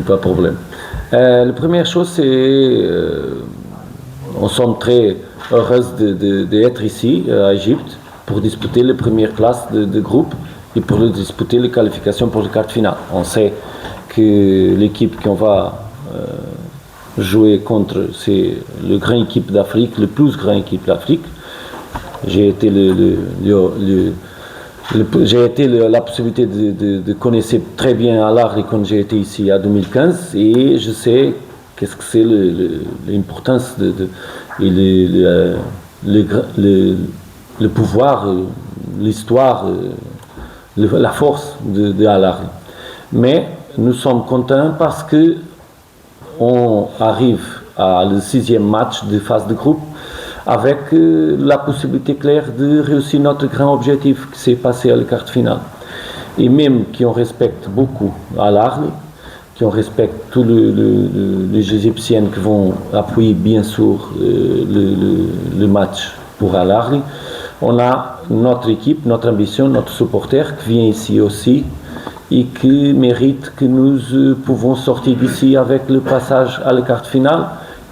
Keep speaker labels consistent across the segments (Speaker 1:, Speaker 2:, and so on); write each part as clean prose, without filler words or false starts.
Speaker 1: Pas de problème. La première chose, c'est on sommes très heureux d'être ici, à Égypte, pour disputer les premières places de groupe et pour disputer les qualifications pour le quart de finale. On sait que l'équipe qu'on va jouer contre, c'est le grand équipe d'Afrique, le plus grand équipe d'Afrique. J'ai été la possibilité de connaître très bien Al-Ahly quand j'ai été ici en 2015 et je sais qu'est-ce que c'est l'importance et le pouvoir, l'histoire, la force de Al-Ahly. Mais nous sommes contents parce que on arrive à le 6e match de phase de groupe avec la possibilité claire de réussir notre grand objectif qui s'est passé à la quart de finale. Et même qu'on respecte beaucoup Al-Ahly, qu'on respecte tous les Égyptiens qui vont appuyer bien sûr le match pour Al-Ahly, on a notre équipe, notre ambition, notre supporter qui vient ici aussi et qui mérite que nous pouvons sortir d'ici avec le passage à la quart de finale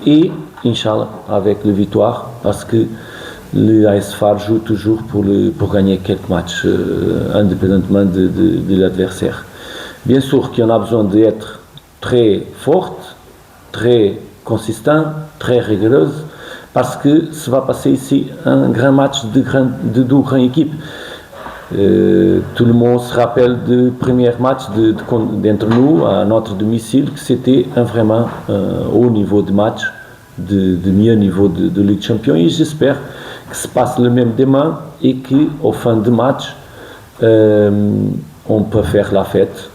Speaker 1: et Inch'Allah, avec la victoire, parce que le AS FAR joue toujours pour gagner quelques matchs, indépendamment de l'adversaire. Bien sûr qu'on a besoin d'être très forte, très consistant, très rigoureuse, parce que ça va passer ici un grand match de deux grandes équipes. Tout le monde se rappelle du premier match d'entre nous, à notre domicile, que c'était un vraiment haut niveau de match, de meilleur niveau de Ligue des Champions, et j'espère que se passe le même demain et qu'au fin du match on peut faire la fête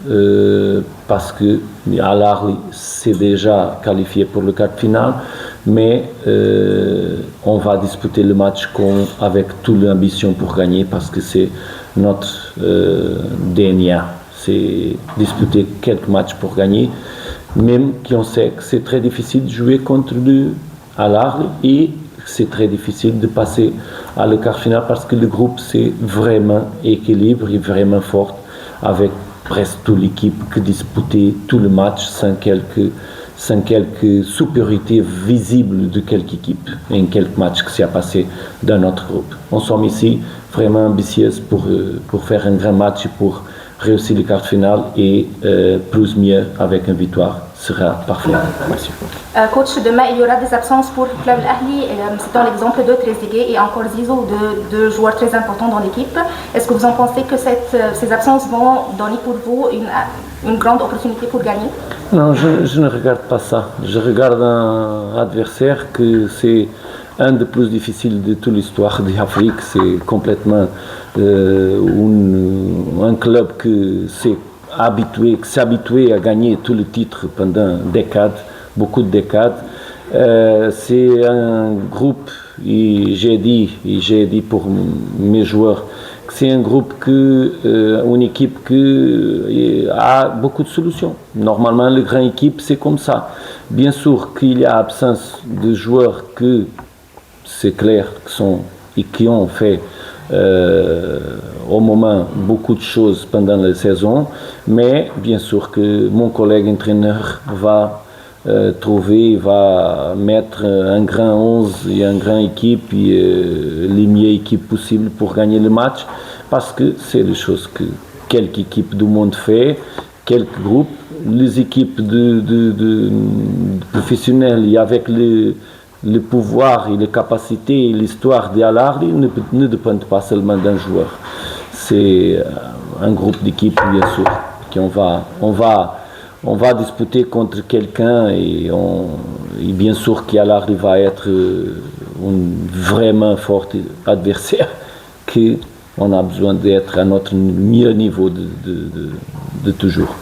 Speaker 1: parce que Al-Ahly s'est déjà qualifié pour le quart de finale, mais on va disputer le match avec toute l'ambition pour gagner parce que c'est notre DNA, c'est disputer quelques matchs pour gagner. Même qu'on sait que c'est très difficile de jouer contre Al-Ahly et c'est très difficile de passer à le quart final parce que le groupe c'est vraiment équilibré et vraiment fort avec presque toute l'équipe qui disputait tout le match sans quelque supériorité visible de quelque équipe en quelques matchs qui s'est passé dans notre groupe. On sommes ici vraiment ambitieux pour faire un grand match et pour réussir le quart final et plus mieux avec une victoire sera parfait. Merci.
Speaker 2: Coach, demain il y aura des absences pour le club Al-Ahly. C'est l'exemple de Trezeguet et encore Zizou, deux joueurs très importants dans l'équipe. Est-ce que vous en pensez que ces absences vont donner pour vous une grande opportunité pour gagner?
Speaker 1: Non, je ne regarde pas ça. Je regarde un adversaire que c'est un des plus difficiles de toute l'histoire d'Afrique. C'est complètement un club qui s'est habitué à gagner tous les titres pendant décades, beaucoup de décades. C'est un groupe, et j'ai dit pour mes joueurs, que c'est un groupe une équipe qui a beaucoup de solutions. Normalement, les grandes équipes, c'est comme ça. Bien sûr qu'il y a absence de joueurs que c'est clair qui ont fait au moment beaucoup de choses pendant la saison, mais bien sûr que mon collègue entraîneur va mettre un grand 11 et une grande équipe et les meilleures équipes possibles pour gagner le match, parce que c'est les choses que quelques équipes du monde fait, quelques groupes, les équipes de professionnels et avec le pouvoir et les capacités et l'histoire d'Al-Ahly ne dépendent pas seulement d'un joueur. C'est un groupe d'équipes, bien sûr, on va disputer contre quelqu'un et bien sûr qu'Al-Ahly va être un vraiment fort adversaire qu'on a besoin d'être à notre meilleur niveau de toujours.